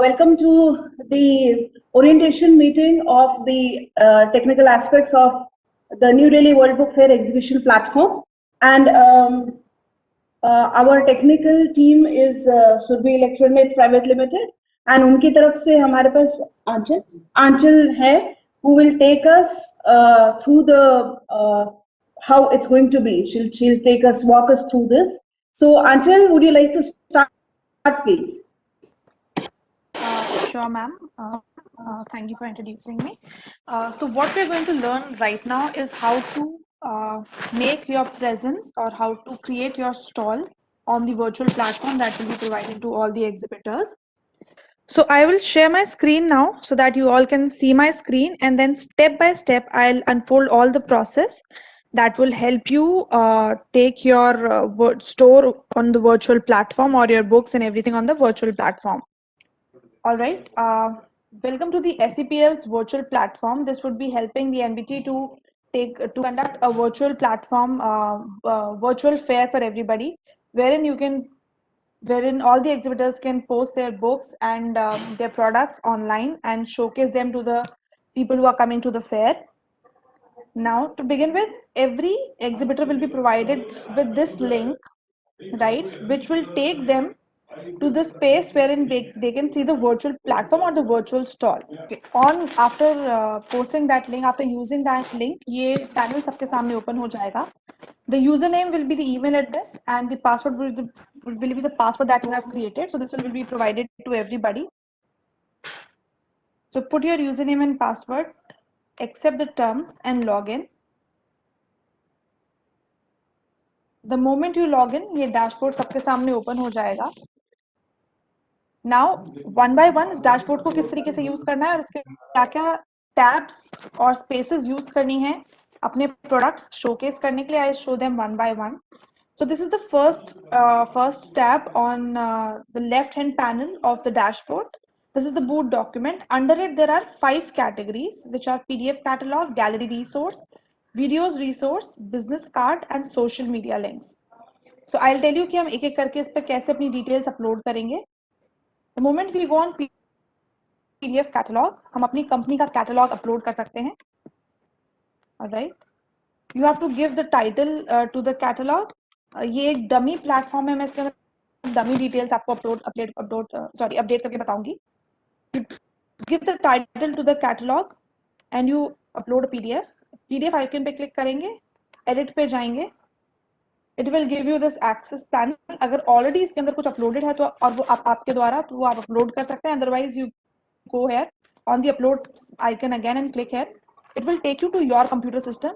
Welcome to the orientation meeting of the technical aspects of the New Delhi World Book Fair exhibition platform. And our technical team is Surbhi Electronic Private Limited, and उनकी तरफ से हमारे पास आंचल है, who will take us through the how it's going to be. She'll walk us through this. So Anchal, would you like to start, please? Sure, ma'am. Thank you for introducing me. So what we're going to learn right now is how to make your presence or how to create your stall on the virtual platform that will be provided to all the exhibitors. So I will share my screen now so that you all can see my screen, and then step by step I'll unfold all the process that will help you take your store on the virtual platform or your books and everything on the virtual platform. All right. Welcome to the SEPL's virtual platform. This would be helping the NBT to conduct a virtual platform, virtual fair for everybody, wherein all the exhibitors can post their books and their products online and showcase them to the people who are coming to the fair. Now, to begin with, every exhibitor will be provided with this link, right, which will take them to the space wherein they can see the virtual platform or the virtual stall. Okay. After posting that link, after using that link, ये panel सबके सामने open हो जाएगा. The username will be the email address and the password will be the password that you have created. So this will be provided to everybody. So put your username and password, accept the terms and log in. The moment you log in, ये dashboard सबके सामने open हो जाएगा. Now, one by one इस dashboard को किस तरीके से use करना है और इसके क्या-क्या tabs और spaces use करनी है अपने products showcase करने के लिए. I show them one by one. So this is the first tab on the left hand panel of the dashboard. This is the boot document. Under it there are 5 categories, which are PDF catalog, gallery resource, videos resource, business card and social media links. So I'll tell you कि हम एक-एक करके इस पे कैसे अपनी details upload करेंगे. The moment we go on PDF catalog, हम अपनी company का catalog upload कर सकते हैं. All right. You have to give the title to the catalog. ये एक डमी प्लेटफॉर्म है, मैं इसके अंदर डमी डिटेल्स आपको अपडेट करके बताऊंगी. Give the title to the catalogue and you upload PDF icon पे क्लिक करेंगे, एडिट पे जाएंगे, it will give you this access panel. अगर ऑलरेडी इसके अंदर कुछ अपलोडेड है तो और वो आपके द्वारा तो वो आप अपलोड कर सकते हैं. Otherwise you go here on the upload icon again and click here. It will take you to your computer system.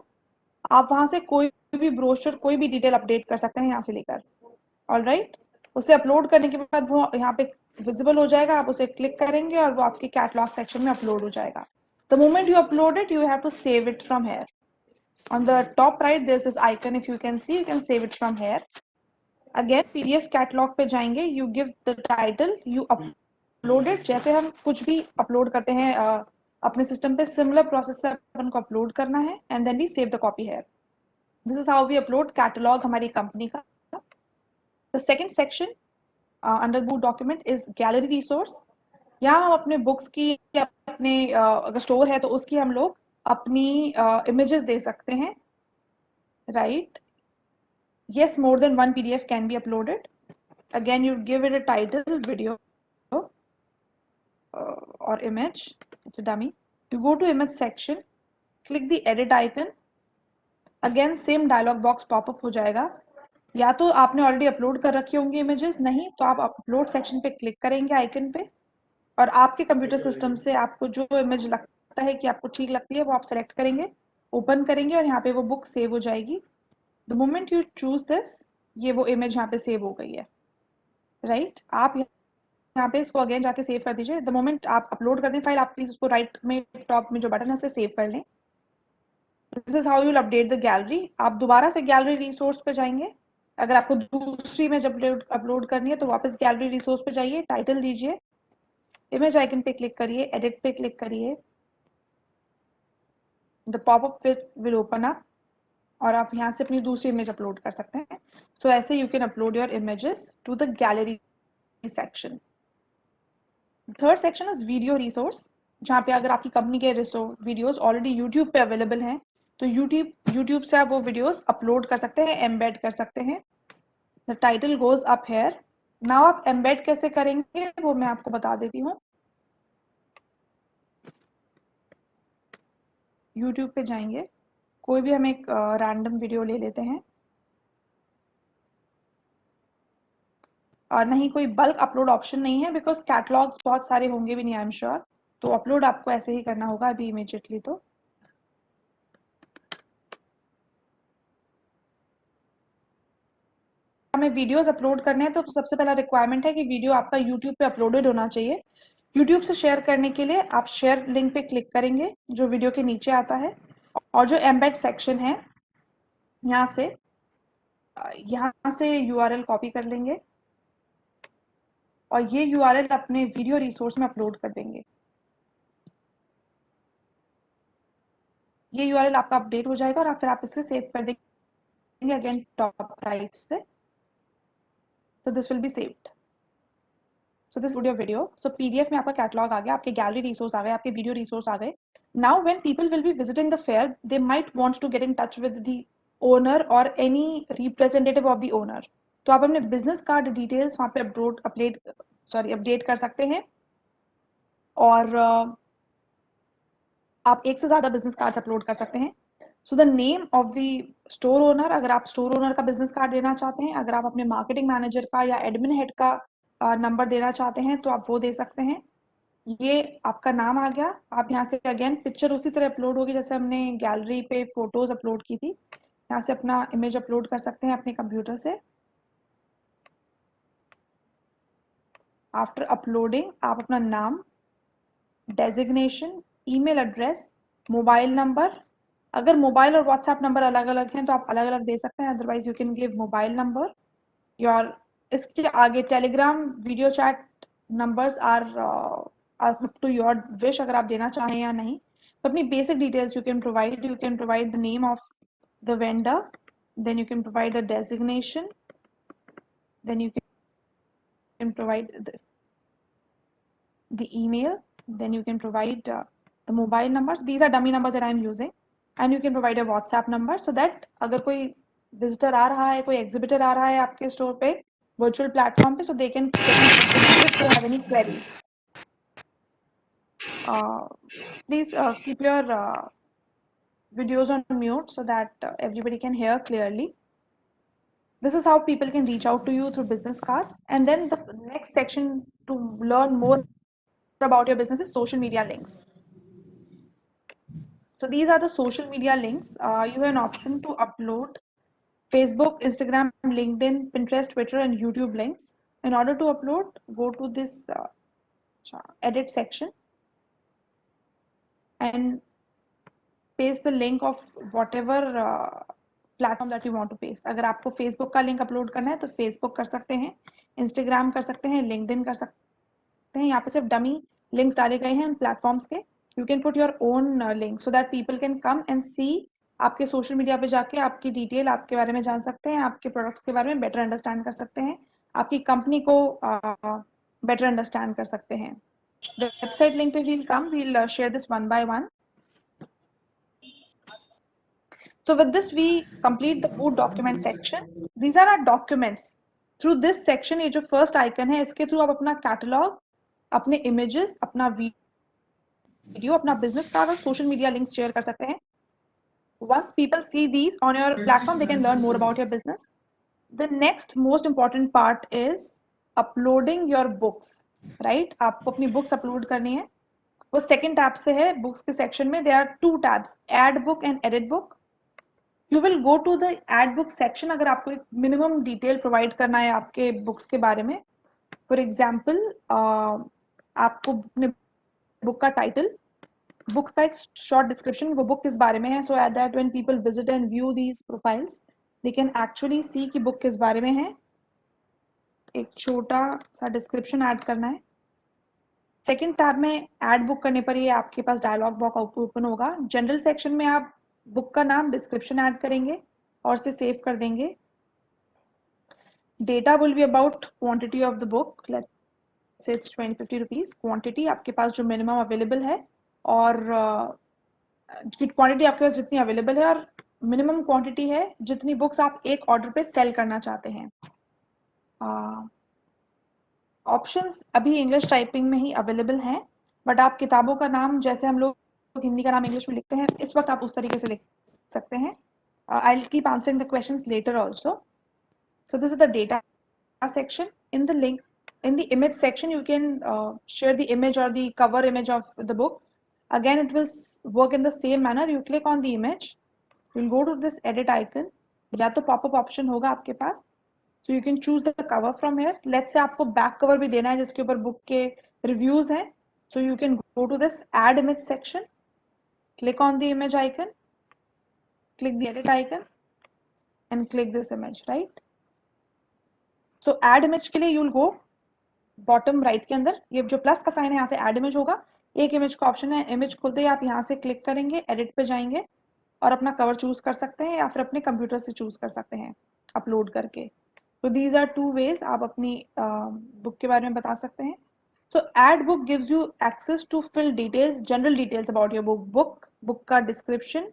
आप वहां से कोई भी ब्रोशर, कोई भी डिटेल अपडेट कर सकते हैं यहाँ से लेकर. All right. उसे अपलोड करने के बाद वो यहाँ पे विजिबल हो जाएगा. आप उसे क्लिक करेंगे और वो आपके कैटलॉग सेक्शन में अपलोड हो जाएगा. The moment you upload it, you have to save it from here. On the top right, there's this icon. If you can see, you can save it from here. Again, PDF catalog पे जाएंगे. You give the title, you upload it. जैसे हम कुछ भी upload करते हैं अपने system पे, सिमिलर प्रोसेस से अपन को अपलोड करना है. And then we save the copy here. This is how we upload catalog हमारी कंपनी का. The second section under boot document is gallery resource. यहाँ हम अपने बुक्स की, अपने अगर स्टोर है तो उसकी हम लोग अपनी इमेजेस दे सकते हैं. Right. Yes, more than one PDF can be uploaded. Again, you give it a title, video or image. It's a dummy. You go to image section, click the edit icon. Again, same dialog box pop up हो जाएगा. या तो आपने already upload कर रखी होंगी images, नहीं तो आप अपलोड सेक्शन पे क्लिक करेंगे आइकन पे और आपके कंप्यूटर सिस्टम से आपको जो इमेज लगता है कि आपको ठीक लगती है वो आप सेलेक्ट करेंगे, ओपन करेंगे और यहाँ पे वो बुक सेव हो जाएगी. The moment you choose this, ये वो इमेज यहाँ पे सेव हो गई है. राइट. आप यहाँ पे इसको अगेन जाके सेव कर दीजिए. द मोमेंट आप अपलोड कर दें फाइल, आप प्लीज उसको राइट में टॉप में जो बटन है उसे सेव कर लें. This is how you will update the gallery. आप दोबारा से गैलरी रिसोर्स पे जाएंगे. अगर आपको दूसरी इमेज अपलोड करनी है तो वापस गैलरी रिसोर्स पे जाइए, टाइटल दीजिए, इमेज आइकन पे क्लिक करिए, एडिट पे क्लिक करिए. The popup will open up और आप यहाँ से अपनी दूसरी इमेज अपलोड कर सकते हैं. सो ऐसे you can upload your images to the gallery section. Third section is video resource, जहाँ पे अगर आपकी कंपनी के वीडियोस ऑलरेडी यूट्यूब पे अवेलेबल हैं तो यूट्यूब से आप वो वीडियोस अपलोड कर सकते हैं, एम्बेड कर सकते हैं। The title goes up here. Now आप एम्बेड कैसे करेंगे वो मैं आपको बता देती हूँ। यूट्यूब पे जाएंगे, कोई भी हम एक रैंडम वीडियो ले लेते हैं, और नहीं कोई बल्क अपलोड ऑप्शन नहीं है बिकॉज कैटलॉग्स बहुत सारे होंगे भी नहीं, आई एम श्योर। तो अपलोड आपको ऐसे ही करना होगा अभी इमीडिएटली। तो हमें वीडियोस अपलोड करने हैं तो सबसे पहला रिक्वायरमेंट है कि वीडियो आपका यूट्यूब पे अपलोडेड होना चाहिए। यूट्यूब से शेयर करने के लिए आप शेयर लिंक पे क्लिक करेंगे जो वीडियो के नीचे आता है, और जो एम्बेड सेक्शन है यहाँ से यूआरएल कॉपी कर लेंगे और ये यूआरएल अपने वीडियो रिसोर्स में अपलोड कर देंगे। ये यूआरएल आपका अपडेट हो जाएगा और फिर आप इसे सेव कर देंगे अगेन टॉप राइट से। तो this will be saved. So this video so PDF में आपका कैटलॉग आ गया, आपके गैलरी रिसोर्स आ गए, आपके वीडियो रिसोर्स आ गए। Now when people will be visiting the fair they might want to get in touch with the owner or any representative of the owner. तो आप अपने बिजनेस कार्ड डिटेल्स वहाँ पे अपडेट कर सकते हैं, और आप एक से ज्यादा बिजनेस कार्ड्स अपलोड कर सकते हैं। So the name of the store owner, अगर आप स्टोर ओनर का बिजनेस कार्ड देना चाहते हैं, अगर आप अपने मार्केटिंग मैनेजर का या एडमिन हेड का नंबर देना चाहते हैं तो आप वो दे सकते हैं। ये आपका नाम आ गया। आप यहाँ से अगेन पिक्चर उसी तरह अपलोड होगी जैसे हमने गैलरी पे फोटोज अपलोड की थी। यहाँ से अपना इमेज अपलोड कर सकते हैं अपने कंप्यूटर से। आफ्टर अपलोडिंग आप अपना नाम, designation, email address, mobile number, अगर मोबाइल और व्हाट्सएप नंबर अलग अलग हैं तो आप अलग अलग दे सकते हैं, otherwise you can give mobile number your. इसके आगे Telegram video chat numbers are up to your wish, अगर आप देना चाहें या नहीं। तो अपनी basic details you can provide the name of the vendor, then you can provide a designation, then you can provide the email, then you can provide the mobile numbers. These are dummy numbers that I am using, and you can provide a WhatsApp number so that अगर कोई visitor आ रहा है, कोई exhibitor आ रहा है आपके store पे virtual platform पे, so they can get in touch with you if they have any queries. Please keep your videos on mute so that everybody can hear clearly. This is how people can reach out to you through business cards. And then the next section to learn more about your business is social media links. So these are the social media links. You have an option to upload Facebook, Instagram, LinkedIn, Pinterest, Twitter, and YouTube links. In order to upload, go to this edit section and paste the link of whatever platform that you want to paste. अगर आपको Facebook का link upload करना है तो Facebook कर सकते हैं, Instagram कर सकते हैं, लिंक्डइन कर सकते हैं। यहाँ पे सिर्फ डमी लिंक्स डाले गए हैं उन प्लेटफॉर्म्स के। You can put your own link so that people can come and see आपके सोशल मीडिया पे जाके आपकी डिटेल आपके बारे में जान सकते हैं, आपके प्रोडक्ट्स के बारे में बेटर अंडरस्टैंड कर सकते हैं, आपकी कंपनी को बेटर अंडरस्टैंड कर सकते हैं। वेबसाइट लिंक पे we'll share this one by one. So with this, we complete the boot document section. These are our documents. Through this section, ये जो first icon है, इसके through आप अपना catalog, अपने images, अपना video, अपना business card और social media links share कर सकते हैं. Once people see these on your platform, they can learn more about your business. The next most important part is uploading your books, right? आपको अपनी books upload करनी है. वो second tab से है. Books के section में there are two tabs, add book and edit book. You will go to the ad book section अगर आपको एक minimum detail provide करना है आपके books के बारे में. For example, आपको अपने book का title, book का एक short description, वो book किस बारे में है, so that when people visit and view these profiles, they can actually see कि book किस बारे में है. एक छोटा सा description add करना है. Second tab में ad book करने पर ये आपके पास dialog box open होगा. General section में आप बुक का नाम, डिस्क्रिप्शन ऐड करेंगे और इसे सेव कर देंगे. Data will be about quantity of the book. Let's say it's 20-50 rupees. Quantity आपके पास जो मिनिमम अवेलेबल है और क्वांटिटी आपके पास जितनी अवेलेबल है और मिनिमम क्वांटिटी है जितनी बुक्स आप एक ऑर्डर पे सेल करना चाहते हैं। ऑप्शंस अभी इंग्लिश टाइपिंग में ही अवेलेबल हैं, बट आप किताबों का नाम जैसे हम लोग हिंदी का नाम इंग्लिश में लिखते हैं इस वक्त आप उस तरीके से लिख सकते हैं। I will keep answering the questions letter also. So this is the data section. In the link, in the image section, you can share the image or the cover image of the book. Again, it will work in the same manner. You click on the image, you'll go to this edit icon, या तो pop-up option होगा आपके पास, so you can choose the cover from here. Let's say आपको back cover भी देना है जिसके ऊपर book के reviews हैं, so you can go to this add image section, click on the image icon, click the edit icon, and click this image, right? So add image के लिए यूल गो बॉटम राइट के अंदर, ये जो plus का sign है यहाँ से एड इमेज होगा, एक इमेज का ऑप्शन है, इमेज खुलते ही आप यहाँ से क्लिक करेंगे, एडिट पे जाएंगे और अपना कवर चूज कर सकते हैं या फिर अपने कंप्यूटर से चूज कर सकते हैं अपलोड करके। तो दीज आर टू वेज आप अपनी बुक के बारे में बता सकते हैं। So add book gives you access to fill details, general details about your book, book का डिस्क्रिप्शन,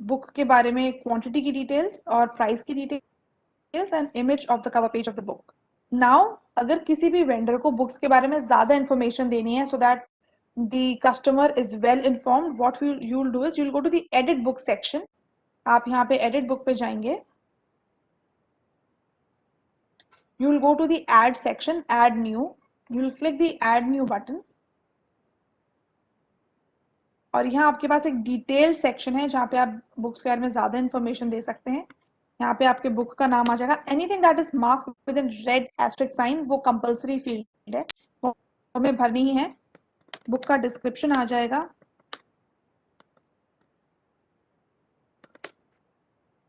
बुक के बारे में क्वांटिटी की डिटेल्स और प्राइस की details and image of the cover page of the book. Now अगर किसी भी वेंडर को बुक्स के बारे में ज्यादा इंफॉर्मेशन देनी है so that the customer is well informed, what you will do is you will go to the edit book section. आप यहाँ पे एडिट बुक पे जाएंगे, you will go to the add section, add new, you will click the add new button और यहाँ आपके पास एक detail section है जहाँ पे आप बुक्स के बारे में ज्यादा इंफॉर्मेशन दे सकते हैं। यहाँ पे आपके बुक का नाम आ जाएगा, anything that is marked with in red asterisk sign वो कंपलसरी फील्ड है, वो हमें भरनी ही है। बुक का डिस्क्रिप्शन आ जाएगा,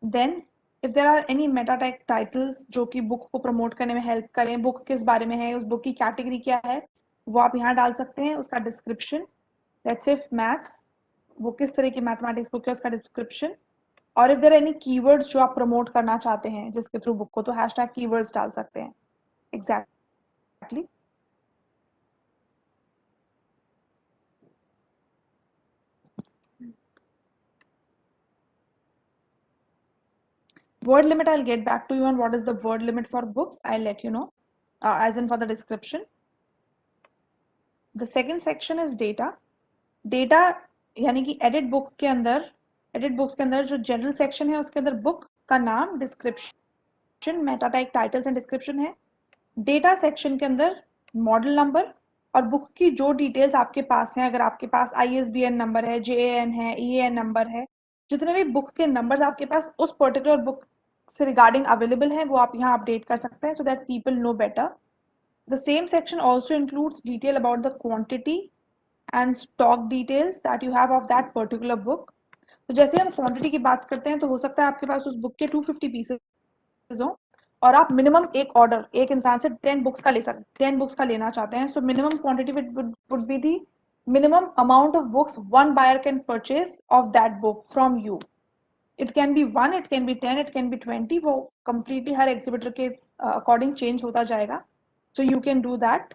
then if there are any meta tag titles जो कि बुक को प्रमोट करने में हेल्प करें, बुक किस बारे में है, उस बुक की कैटेगरी क्या है, वो आप यहाँ डाल सकते हैं। उसका डिस्क्रिप्शन, लेट्स से मैथ्स, वो किस तरह की मैथमेटिक्स बुक है उसका डिस्क्रिप्शन, और इफ देयर एनी कीवर्ड्स जो आप प्रमोट करना चाहते हैं जिसके थ्रू बुक को, तो हैशटैग कीवर्ड्स डाल सकते हैं। Exactly word limit, I'll get back to you on what is the word limit for books. I'll let you know, as in for the description. The second section is data. Data यानी कि edit book के अंदर, edit books के अंदर जो general section है उसके अंदर book का नाम, description, meta tag, titles and description है। data section के अंदर model number और बुक की जो डिटेल्स आपके पास हैं, अगर आपके पास ISBN नंबर है, JAN है, EAN नंबर है, जितने भी बुक के नंबर्स आपके पास उस पर्टिकुलर बुक से रिगार्डिंग अवेलेबल है वो आप यहाँ अपडेट कर सकते हैं सो that people know better. The same section also includes detail about the quantity and stock details that you have of that particular book. तो जैसे हम क्वांटिटी की बात करते हैं तो हो सकता है आपके पास उस बुक के 250 पीसेज हो और आप मिनिमम एक ऑर्डर एक इंसान से 10 बुक्स का 10 बुक्स का लेना चाहते हैं। So minimum quantity would be the minimum amount of books one buyer can purchase of that book from you. It can be 1, it can be 10, it can be 20, वो completely हर exhibitor के according change होता जाएगा। So you can do that.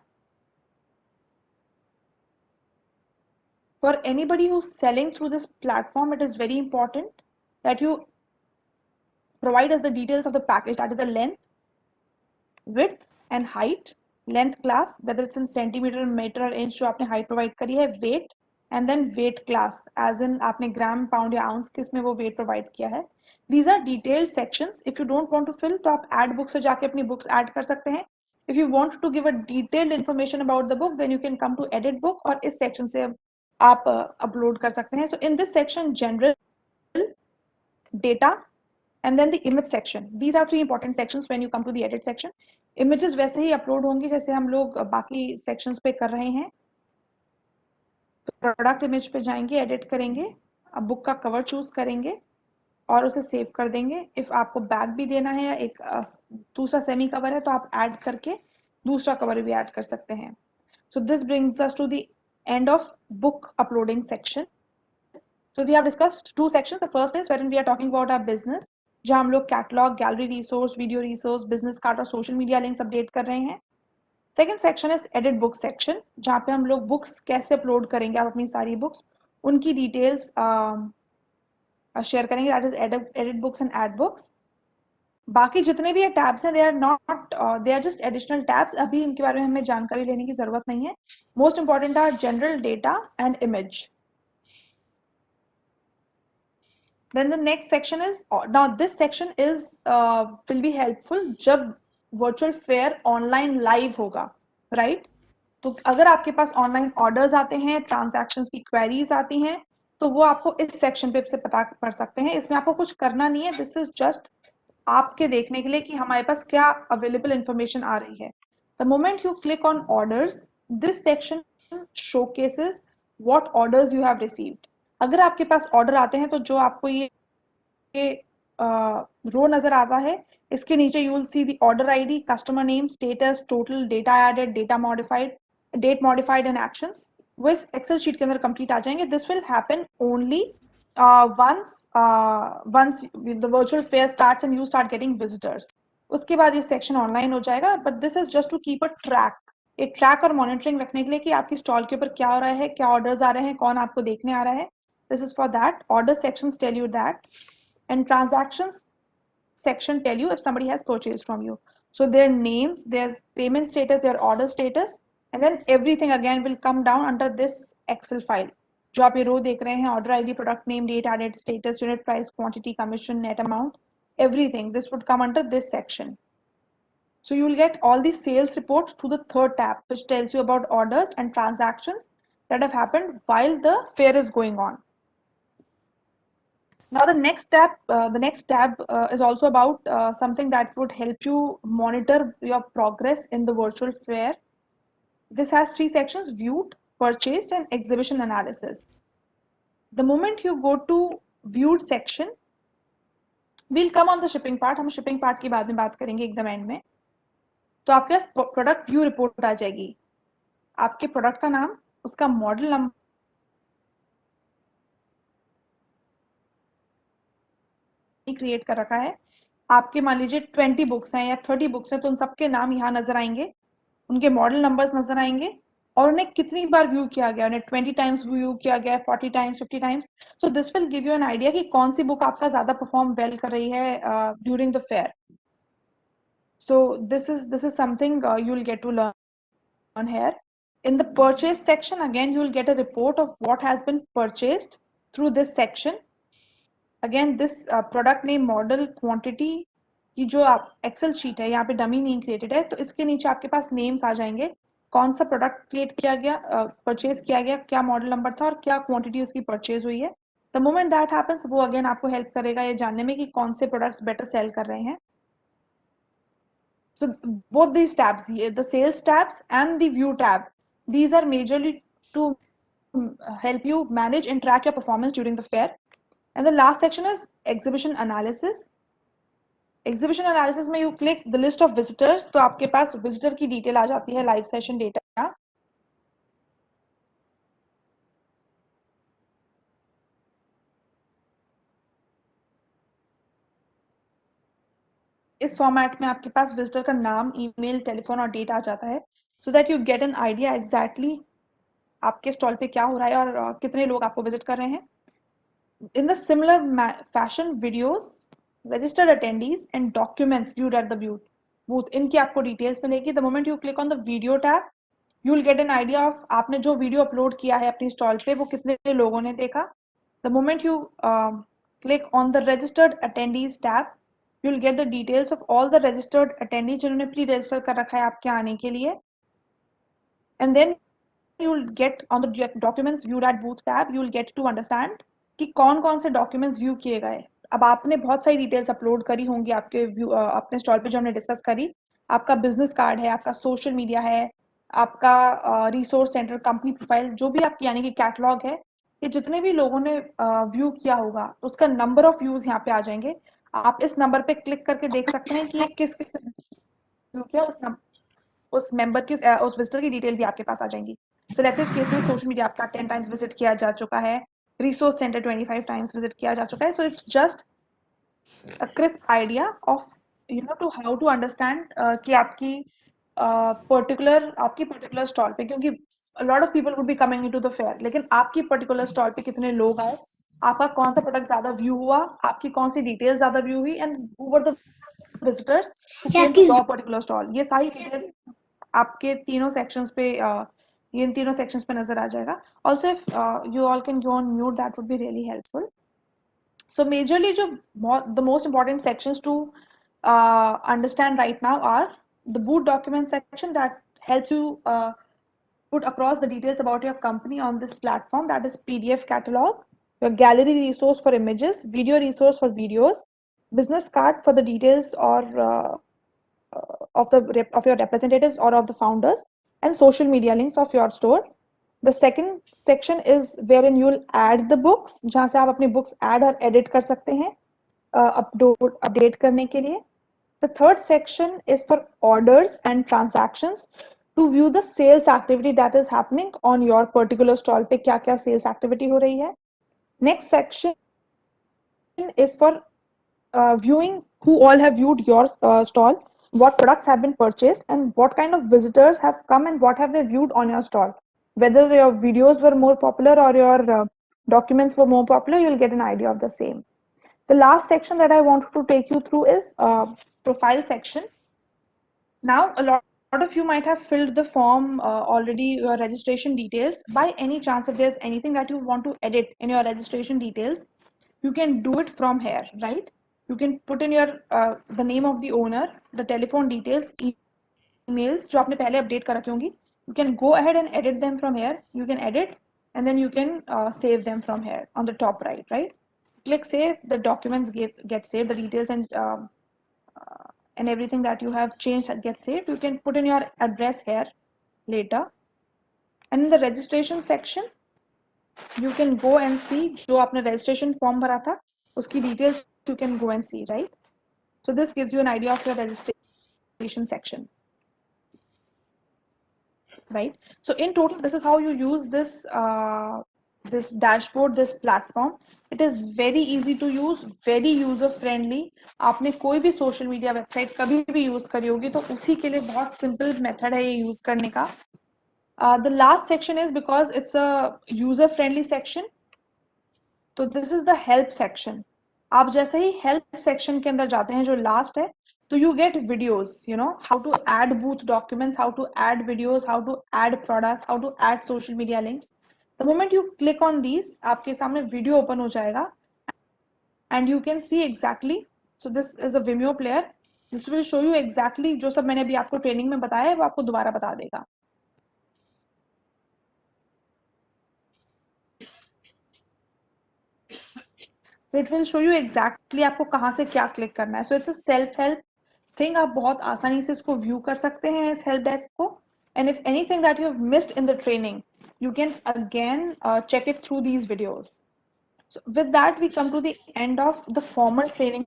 For anybody who's selling through this platform, it is very important that you provide us the details of the package, that is the length, width and height, length class, whether it's in centimeter, meter or inch जो आपने height provide करी है, weight, and then weight class, as in आपने gram, pound या ounce किस में वो weight provide किया है। These are detailed sections. If you don't want to fill, तो आप add book से जाके अपनी books add कर सकते हैं। If you want to give a detailed information about the book, then you can come to edit book और इस section से आप upload कर सकते हैं। So in this section, general, data, and then the image section. These are three important sections when you come to the edit section. Images वैसे ही upload होंगी जैसे हम लोग बाकी sections पे कर रहे हैं। Product image पे जाएंगे, edit करेंगे, अब book का cover choose करेंगे और उसे save कर देंगे। If आपको back भी देना है या एक दूसरा semi cover है तो आप add करके दूसरा cover भी add कर सकते हैं। So this brings us to the end of book uploading section. So we have discussed two sections. The first is wherein we are talking about our business. जहाँ हम लोग catalogue, gallery resource, video resource, business card और social media links update कर रहे हैं। Second section is edit book section, जहाँ पे हम लोग बुक्स कैसे अपलोड करेंगे, आप अपनी सारी बुक्स, उनकी डिटेल्स शेयर करेंगे, that is edit books and add books. बाकी जितने भी ये टैब्स हैं, they are not, they are just additional tabs, अभी इनके बारे में हमें जानकारी लेने की जरूरत नहीं है। Most important are general, data and image. Then the next section is, now this section is will be helpful जब virtual fair online live होगा, right? तो अगर आपके पास ऑनलाइन ऑर्डर्स आते हैं, ट्रांजैक्शंस की क्वेरीज आती हैं, तो वो आपको इस सेक्शन पे से पता कर सकते हैं। इसमें आपको कुछ करना नहीं है, दिस इज जस्ट आपके देखने के लिए कि हमारे पास क्या अवेलेबल इंफॉर्मेशन आ रही है। The moment you click on orders, this section showcases what orders you have received. अगर आपके पास ऑर्डर आते हैं तो जो आपको ये रो नजर आता है, इसके नीचे you will see the order ID, customer name, status, total, data added, data modified, date modified and actions, वो इस एक्सेल शीट के अंदर कंप्लीट आ जाएंगे। This will happen only once the virtual fair starts and you start getting visitors. उसके बाद ये section online हो जाएगा, but this is just to keep a track, एक ट्रैक और मॉनिटरिंग रखने के लिए कि आपकी स्टॉल के ऊपर क्या हो रहा है, क्या ऑर्डर्स आ रहे हैं, कौन आपको देखने आ रहा है। This is for that. Order sections tell you that, and transactions section tell you if somebody has purchased from you. So their names, their payment status, their order status, and then everything again will come down under this Excel file. जो आप ये रो देख रहे हैं, order ID, product name, date added, status, unit price, quantity, commission, net amount, everything this would come under this section. So you will get all the sales reports through the third tab, which tells you about orders and transactions that have happened while the fair is going on. Now the next tab is also about something that would help you monitor your progress in the virtual fair. This has three sections: viewed, purchased, and exhibition analysis. The moment you go to viewed section, we'll come on the shipping part. हम shipping part की बाद में बात करेंगे एकदम end में। तो आपके पास प्रोडक्ट व्यू रिपोर्ट आ जाएगी, आपके प्रोडक्ट का नाम, उसका मॉडल नंबर क्रिएट कर रखा है। आपके मान लीजिए 20 बुक्स हैं या 30 बुक्स हैं, तो उन सबके नाम यहाँ नजर आएंगे, उनके मॉडल नंबर्स नजर आएंगे, और उन्हें कितनी बार व्यू किया गया, उन्हें 20 टाइम्स व्यू किया गया, 40 times, 50 times. So this will give you an idea कि कौन सी बुक आपका ज्यादा परफॉर्म वेल कर रही है during the fair. So this is something you will get to learn here. In the purchase section, again you will get a report of what has been purchased through this section. Again this product name, model, quantity की जो आप Excel sheet है, यहाँ पे dummy नहीं created है, तो इसके नीचे आपके पास नेम्स आ जाएंगे, कौन सा प्रोडक्ट क्रिएट किया गया, परचेज किया गया, क्या मॉडल नंबर था और क्या क्वांटिटी उसकी परचेज हुई है। द मोमेंट दैट हैपेंस, वो अगेन आपको हेल्प करेगा ये जानने में कि कौन से प्रोडक्ट्स बेटर सेल कर रहे हैं। So both these tabs, the sales tabs and the view tab, these are majorly to help you manage and track your performance during the fair. And the last section is exhibition analysis. Exhibition analysis में you click the list of visitors, तो आपके पास visitor की detail आ जाती है, live session data। इस format में आपके पास visitor का नाम, ईमेल, टेलीफोन और डेट आ जाता है, so that you get an idea exactly आपके स्टॉल पे क्या हो रहा है और कितने लोग आपको विजिट कर रहे हैं। In the similar fashion, videos, registered attendees and documents viewed at the booth, इनकी आपको डिटेल्स मिलेगी। The moment you click on the video tab, you will get an idea of आपने जो वीडियो अपलोड किया है अपनी स्टॉल पे वो कितने लोगों ने देखा। The moment you click on the registered attendees tab, you will get the details of all the registered attendees जिन्होंने प्री रजिस्टर कर रखा है आपके आने के लिए। And then you will get on the documents viewed at booth tab, you will get to understand कि कौन कौन से डॉक्यूमेंट्स व्यू किए गए। अब आपने बहुत सारी डिटेल्स अपलोड करी होंगी आपके अपने स्टॉल पे जो हमने डिस्कस करी, आपका बिजनेस कार्ड है, आपका सोशल मीडिया है, आपका रिसोर्स सेंटर, कंपनी प्रोफाइल, जो भी आपकी यानी कि कैटलॉग है, ये जितने भी लोगों ने व्यू किया होगा उसका नंबर ऑफ व्यूज यहाँ पे आ जाएंगे। आप इस नंबर पे क्लिक करके देख सकते हैं कि ये किस किस व्यू किया, उस मेंबर की उस विजिटर की डिटेल भी आपके पास आ जाएंगी। सो लेट्स से इस केस में सोशल मीडिया आपका 10 टाइम्स विजिट किया जा चुका है, रिसोर्स सेंटर 25 टाइम्स विजिट किया जा चुका है। So it's just a crisp idea of to how to understand कि आपकी particular stall पे, क्योंकि a lot of people would be coming into the fair, लेकिन आपकी particular stall पे कितने लोग आए, आपका कौन सा प्रोडक्ट ज्यादा व्यू हुआ, आपकी कौन सी डिटेल्स ज्यादा व्यू हुई, and who were the visitors who came to your particular stall, ये सारी डिटेल्स आपके तीनों सेक्शंस पे ये इन तीनों सेक्शंस पे नजर आ जाएगा. Also if you all can go on mute, that would be really helpful. So majorly the most important sections to understand right now are the boot document section that helps you put across the details about your company on this platform, that is PDF catalog, your gallery resource for images, video resource for videos, business card for the details or of your representatives or of the founders, and social media links of your store. The second section is wherein you'll add the books, जहाँ से आप अपनी books add और edit कर सकते हैं update करने के लिए. The third section is for orders and transactions, to view the sales activity that is happening on your particular stall पे क्या क्या sales activity हो रही है. Next section is for viewing who all have viewed your stall, what products have been purchased, and what kind of visitors have come and what have they viewed on your stall. Whether your videos were more popular or your documents were more popular, you'll get an idea of the same. The last section that I wanted to take you through is profile section. Now, a lot of you might have filled the form already, your registration details. By any chance, if there's anything that you want to edit in your registration details, you can do it from here, right? You can put in your the name of the owner, the telephone details, emails जो आपने पहले update कर रखी होंगी. You can go ahead and edit them from here. You can edit and then you can save them from here on the top right? Click save, the documents get saved, the details and everything that you have changed gets saved. You can put in your address here later. And in the registration section, you can go and see जो आपने registration form भरा था, उसकी details you can go and see, right? So this gives you an idea of your registration section, right? So in total, this is how you use this this dashboard, this platform. It is very easy to use, very user friendly. आपने कोई भी social media website कभी भी use करी होगी तो उसी के लिए बहुत simple method है ये use करने का. The last section is because it's a user friendly section. तो this is the help section. आप जैसे ही help section के अंदर जाते हैं जो last है, तो you get videos, how to add booth documents, how to add videos, how to add products, how to add social media links. The moment you click on these, आपके सामने video open हो जाएगा and you can see exactly. So this is a Vimeo player. This will show you exactly जो सब मैंने अभी आपको training में बताया है वो आपको दोबारा बता देगा. It will show you exactly आपको कहाँ से क्या क्लिक करना है. So it's a self help thing. आप बहुत आसानी से इसको व्यू कर सकते हैं इस हेल्प डेस्क को. And if anything that you have missed in the training, you can again check it through these videos. So with that, we come to the end of the formal training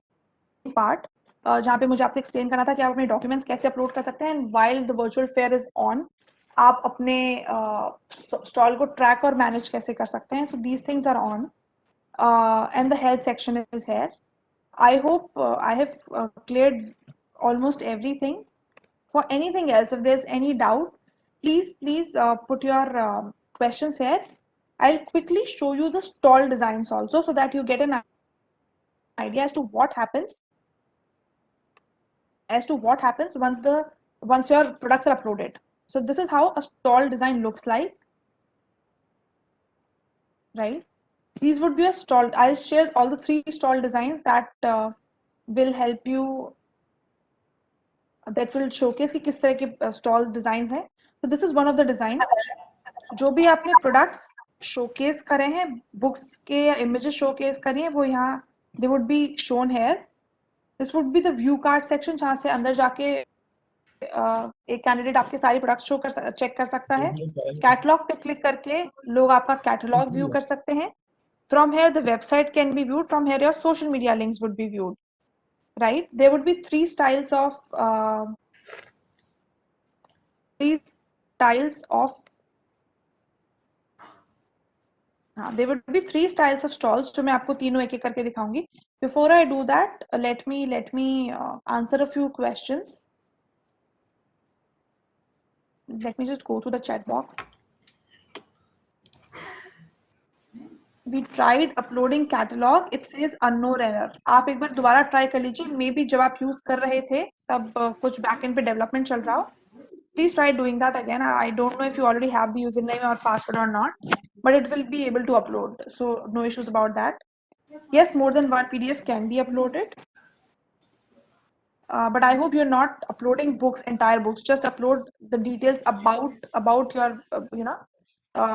part, जहाँ पे मुझे आपको explain करना था कि आप अपने documents कैसे upload कर सकते हैं. And while the virtual fair is on, आप अपने stall को track और manage कैसे कर सकते हैं. So these things are on. And the help section is here. I hope I have cleared almost everything. For anything else, if there's any doubt, please put your questions here. I'll quickly show you the stall designs also so that you get an idea as to what happens once your products are uploaded. So this is how a stall design looks like, right? These would be a stall. I'll share all the 3 stall designs that will help you, that will showcase कि किस तरह के stalls designs हैं. So this is one of the designs. जो भी आपने products showcase करे हैं, books के या images showcase करी हैं, वो यहाँ they would be shown here. This would be the view card section जहाँ से अंदर जाके एक कैंडिडेट आपके सारे प्रोडक्ट्स शो कर चेक कर सकता है. कैटलॉग पे क्लिक करके लोग आपका कैटलॉग व्यू कर सकते हैं. From here, the website can be viewed. From here, your social media links would be viewed, right? There would be 3 styles of हाँ, there would be 3 styles of stalls जो मैं आपको तीनों एक-एक करके दिखाऊंगी. Before I do that, let me answer a few questions. Let me just go to the chat box. We tried uploading catalog. It says unknown error. आप एक बार दोबारा ट्राई कर लीजिए. मे बी जब आप यूज कर रहे थे तब कुछ बैकएंड पे डेवलपमेंट चल रहा हो. Please try doing that again. I don't know if you already have the username or password or not, but it will be able to upload. So no issues about that. Yes, more than one PDF can be uploaded. But I hope you're not uploading books, entire books. Just upload the details about your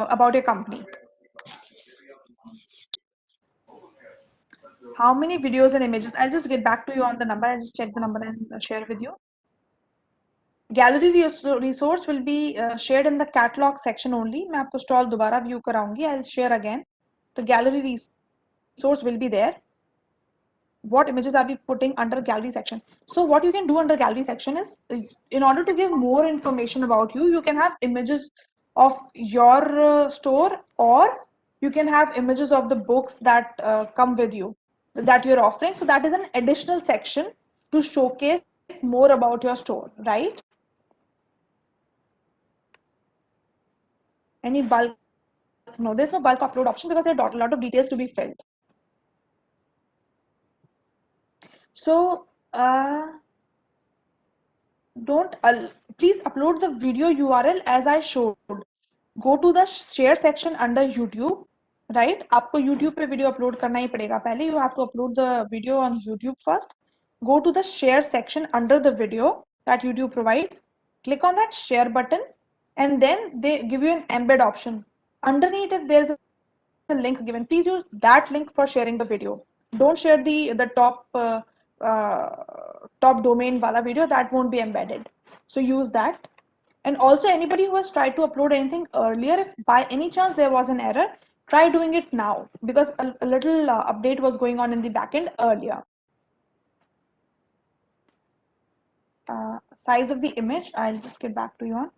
about your company. How many videos and images? I'll just get back to you on the number. I'll just check the number and share with you. Gallery resource will be shared in the catalog section only. मैं आपको stall दोबारा view कराऊंगी. I'll share again. The gallery resource will be there. What images are we putting under gallery section? So what you can do under gallery section is, in order to give more information about you, you can have images of your store, or you can have images of the books that come with you, that you're offering. So that is an additional section to showcase more about your store, right? Any bulk? No, there's no bulk upload option because there are a lot of details to be filled. So please upload the video URL as I showed. Go to the share section under YouTube, right? आपको YouTube पे video upload करना ही पड़ेगा पहले. You have to upload the video on YouTube first. Go to the share section under the video that YouTube provides. Click on that share button, and then they give you an embed option. Underneath it, there's a link given. Please use that link for sharing the video. Don't share the top domain wala video. That won't be embedded. So use that. And also, anybody who has tried to upload anything earlier, if by any chance there was an error, try doing it now, because a little update was going on in the backend earlier. Size of the image, I'll just get back to you on.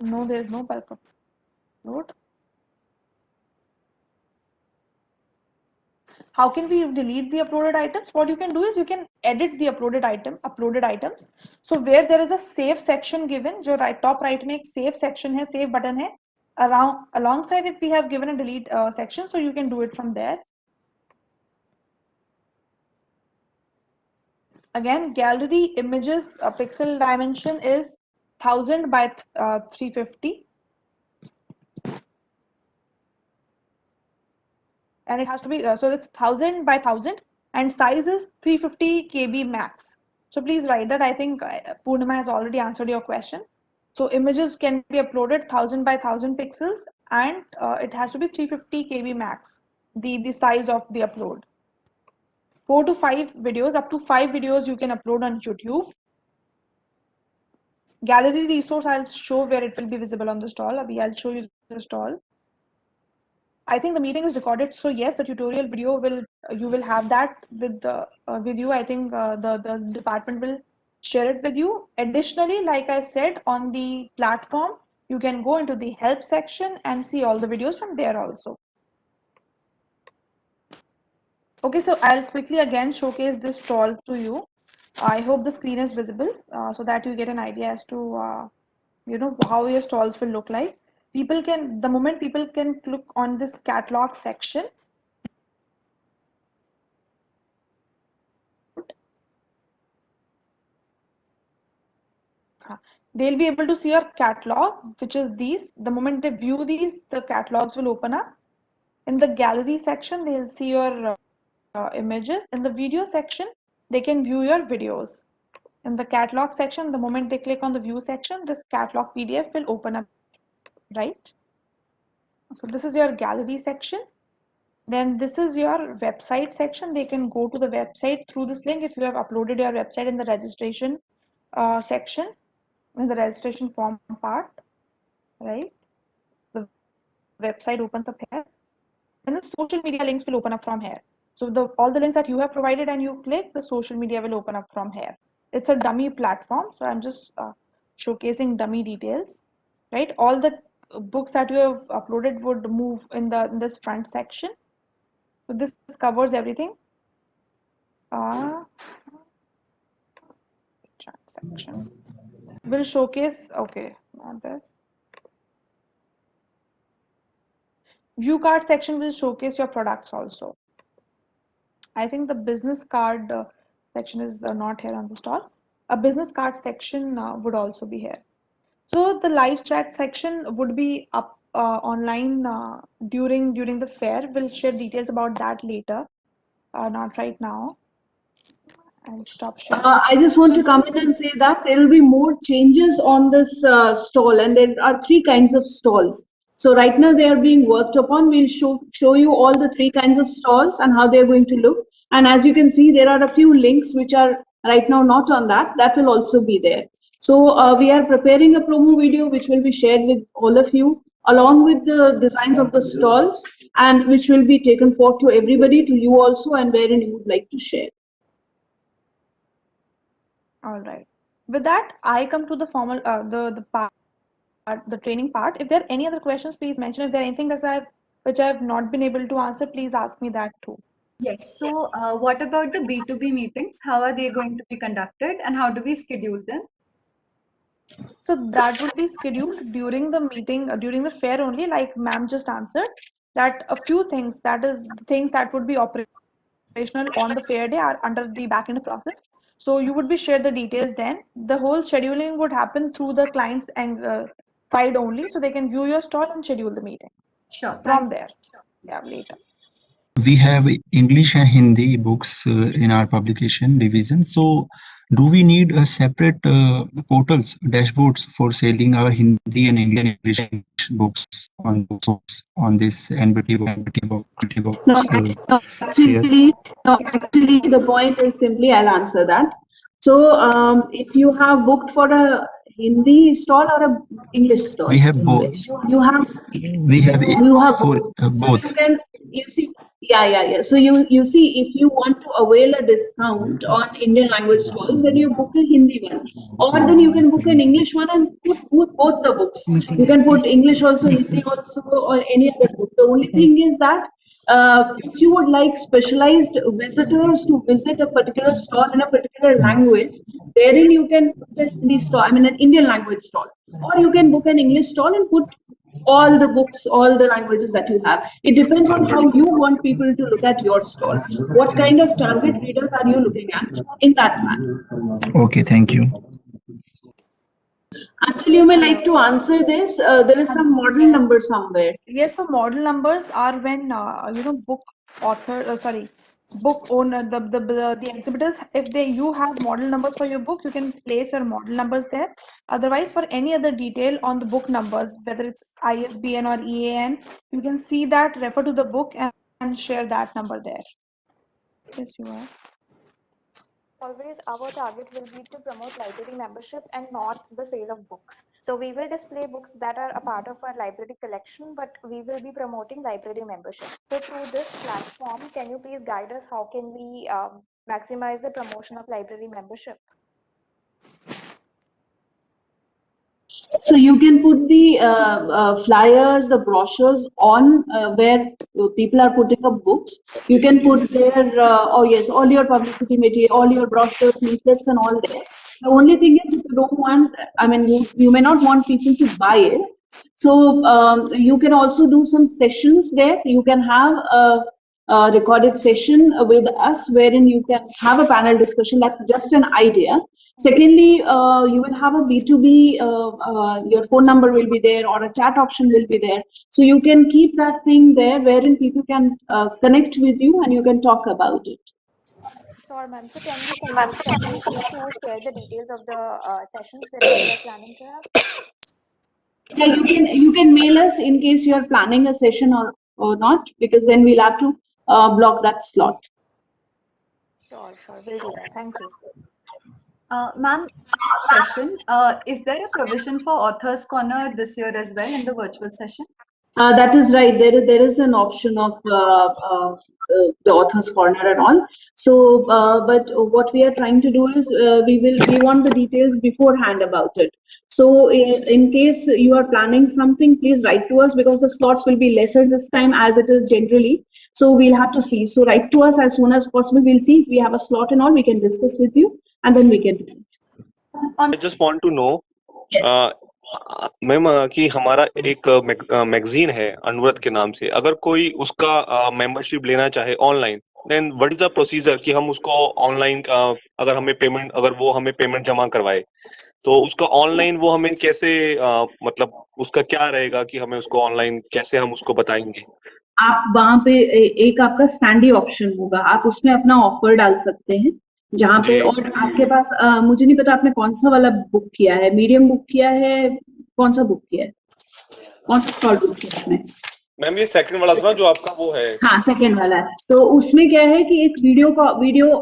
No, there's no bulk upload. How can we delete the uploaded items? What you can do is you can edit the uploaded items. So where there is a save section given, जो top right में एक save section है, save button है, alongside it we have given a delete section, so you can do it from there. Again, gallery images pixel dimension is 1000 by 350. And it has to be, so it's 1000 by 1000, and size is 350 KB max. So please write that. I think Purnima has already answered your question. So images can be uploaded 1000 by 1000 pixels, and it has to be 350 KB max, the size of the upload. 4 to 5 videos, up to 5 videos you can upload on YouTube. Gallery resource, I'll show where it will be visible on the stall. I'll show you the stall. I think the meeting is recorded, so yes, the tutorial video you will have that with you. I think the department will share it with you. Additionally, like I said, on the platform, you can go into the help section and see all the videos from there also. Okay, so I'll quickly again showcase this stall to you. I hope the screen is visible so that you get an idea as to how your stalls will look like. The moment people can click on this catalog section, they'll be able to see your catalog, which is these. The moment they view these, the catalogs will open up. In the gallery section, they'll see your images. In the video section, they can view your videos. In the catalog section, the moment they click on the view section, this catalog PDF will open up, right? So this is your gallery section. Then this is your website section. They can go to the website through this link if you have uploaded your website in the registration section, in the registration form part, right? The website opens up here. And the social media links will open up from here. So all the links that you have provided and you click, the social media will open up from here. It's a dummy platform, so I'm just showcasing dummy details, right? All the books that you have uploaded would move in this front section. So this covers everything. Chat section will showcase. Okay, not this. View card section will showcase your products also. I think the business card section is not here on the stall. A business card section would also be here. So the live chat section would be up online during the fair. We'll share details about that later, not right now. I'll stop sharing. I just want to come in and say that there will be more changes on this stall, and there are three kinds of stalls. So right now they are being worked upon. We'll show you all the three kinds of stalls and how they're going to look. And as you can see, there are a few links which are right now not on that. That will also be there. So we are preparing a promo video which will be shared with all of you along with the designs of the stalls, and which will be taken forth to everybody, to you also, and wherein you would like to share. All right. With that, I come to the formal the part, the training part. If there are any other questions, please mention. If there are anything which I have not been able to answer, please ask me that too. Yes. So, what about the B2B meetings? How are they going to be conducted, and how do we schedule them? So that would be scheduled during the meeting, during the fair only, like ma'am just answered, that a few things, that is things that would be operational on the fair day are under the back-end process. So you would be shared the details then. The whole scheduling would happen through the client's and side only, so they can view your stall and schedule the meeting Sure. from there. Yeah, later. We have English and Hindi books in our publication division. So, do we need a separate portals, dashboards for selling our Hindi and English books on this NBT book? No, actually, the point is simply, I'll answer that. So, if you have booked for a Hindi stall or a English stall, We have both. You have For both. You can, you see, yeah. So you see, if you want to avail a discount on Indian language stalls, then you book a Hindi one, or then you can book an English one and put both the books. You can put English also, Hindi also, or any other book. The only thing is that if you would like specialized visitors to visit a particular stall in a particular language, therein you can book a Hindi stall, I mean an Indian language stall, or you can book an English stall and put all the books, all the languages that you have. It depends on how you want people to look at your stall. What kind of target readers are you looking at in that manner? Okay, thank you. Actually, you may like to answer this. There is some model number somewhere. Yes, so model numbers are when book owner, the exhibitors, if you have model numbers for your book, you can place your model numbers there. Otherwise, for any other detail on the book numbers, whether it's ISBN or EAN, you can see that, refer to the book and share that number there. Yes, you are. Always our target will be to promote library membership and not the sale of books. So we will display books that are a part of our library collection, but we will be promoting library membership. So through this platform, can you please guide us how can we maximize the promotion of library membership? So you can put the flyers, the brochures on where people are putting up books. You can put their, all your publicity material, all your brochures, leaflets and all there. The only thing is, if you don't want, I mean, you may not want people to buy it. So you can also do some sessions there. You can have a recorded session with us wherein you can have a panel discussion. That's just an idea. Secondly, you will have a B2B, your phone number will be there or a chat option will be there. So you can keep that thing there wherein people can connect with you and you can talk about it. Sure, ma'am. So can we send you separately to share the details of the sessions that we are planning to have? Yeah, you can mail us in case you are planning a session or not, because then we'll have to block that slot. Sure, we'll do that. Thank you. Ma'am, question. Is there a provision for Authors Corner this year as well in the virtual session? That is right. There is an option of the author's corner and all. So, but what we are trying to do is we want the details beforehand about it. So, in case you are planning something, please write to us because the slots will be lesser this time as it is generally. So we'll have to see. So write to us as soon as possible. We'll see if we have a slot and all. We can discuss with you, and then we can do it. I just want to know, Yes. Ma'am कि हमारा एक magazine है अनुव्रत के नाम से, अगर कोई उसका मेंबरशिप लेना चाहे online, then what is the procedure कि हम उसको ऑनलाइन अगर वो हमें पेमेंट जमा करवाए तो उसका ऑनलाइन वो हमें कैसे मतलब उसका क्या रहेगा कि हमें उसको ऑनलाइन कैसे हम उसको बताएंगे? आप वहां पे एक आपका स्टैंडी ऑप्शन होगा, आप उसमें अपना ऑफर डाल सकते हैं जहाँ पे, और आपके पास मुझे नहीं पता आपने कौन सा वाला बुक किया है, मीडियम बुक किया है, कौन सा बुक किया है, कौन सा स्टॉल बुक किया है आपने? मैम ये सेकंड वाला था जो आपका वो है। हाँ, सेकंड वाला है। तो उसमें क्या है कि एक वीडियो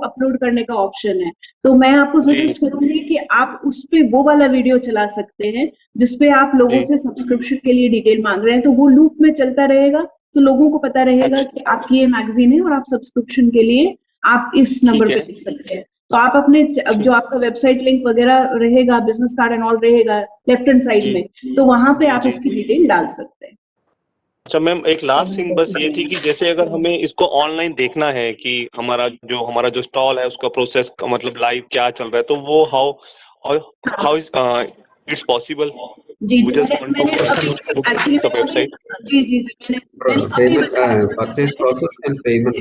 अपलोड करने का ऑप्शन है, तो मैं आपको सजेस्ट करूंगी कि आप उस पे वो वाला वीडियो चला सकते हैं जिसपे आप लोगों से सब्सक्रिप्शन के लिए डिटेल मांग रहे हैं, तो वो लूप में चलता रहेगा, तो लोगों को पता रहेगा कि आपकी ये मैगजीन है और आप सब्सक्रिप्शन के लिए आप इस नंबर पे लिख सकते हैं। तो आप अपने जो आपका वेबसाइट लिंक वगैरह रहेगा, बिजनेस कार्ड एंड ऑल रहेगा लेफ्ट हैंड साइड में, तो वहां पे आप इसकी डिटेल डाल सकते हैं। अच्छा मैम, एक लास्ट थिंग बस ये थी कि जैसे अगर हमें इसको ऑनलाइन देखना है कि हमारा जो स्टॉल है उसका प्रोसेस मतलब लाइव क्या चल रहा है, तो वो हाउ इज इट्स पॉसिबल? जी We just want to actually website. जी मैंने परचेज प्रोसेस एंड पेमेंट।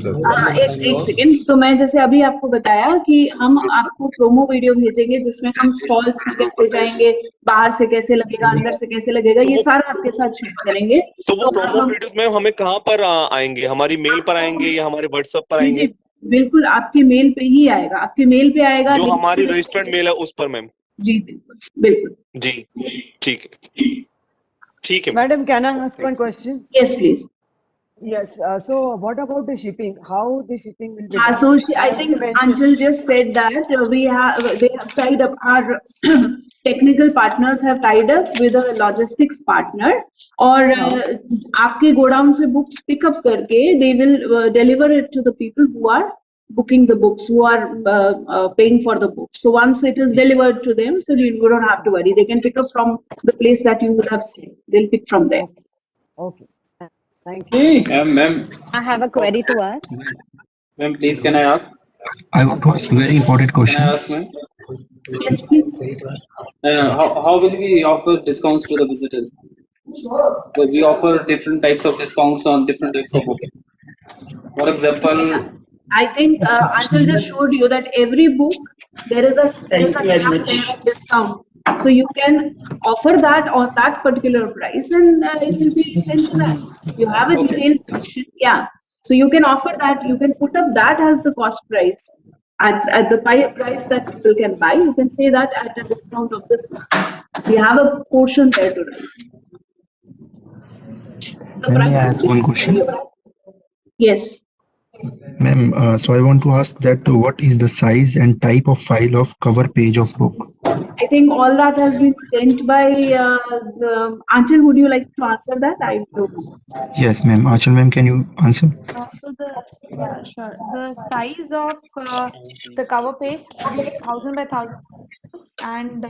एक सेकेंड, तो मैं जैसे अभी आपको बताया कि हम आपको प्रोमो वीडियो भेजेंगे जिसमें हम स्टॉल्स में कैसे जाएंगे, बाहर से कैसे लगेगा, अंदर से कैसे लगेगा, ये सारा आपके साथ शेयर करेंगे। तो वो प्रोमो वीडियोस में हमें कहाँ पर आएंगे? हमारी मेल पर आएंगे या हमारे व्हाट्सएप पर आएंगे? बिल्कुल आपके मेल पे ही आएगा, आपके मेल पे आएगा जो हमारी रजिस्टर्ड मेल है उस पर मैम। जी बिल्कुल जी ठीक है। Madam, can I ask one question? Yes, please. Yes. So, what about the shipping? How the shipping will be? So I think Anchal just said that they have tied up, our technical partners have tied up with a logistics partner, और आपके godown से books pickup करके they will deliver it to the people who are booking the books, who are paying for the books. So once it is delivered to them, so you don't have to worry. They can pick up from the place that you would have seen. They'll pick from there. Okay. Thank you. Ma'am, I have a query to ask. ma'am, please can I ask? I want to ask very important Can I question. ask, ma'am? Yes, please. How will we offer discounts to the visitors? So we offer different types of discounts on different types of books. For example, I think Anchal just showed you that every book there is a discount, so you can offer that on that particular price, and it will be sent to that. You have a detailed section, yeah. So you can offer that. You can put up that as the cost price, at the price that people can buy. You can say that at a discount of this. We have a portion there to run. Let me ask one question. Yes. Ma'am, so I want to ask that what is the size and type of file of cover page of book? I think all that has been sent by Anchal. Would you like to answer that? I don't know. Yes, ma'am. Achal ma'am, can you answer? So sure. The size of the cover page will be 1000 by 1000, and the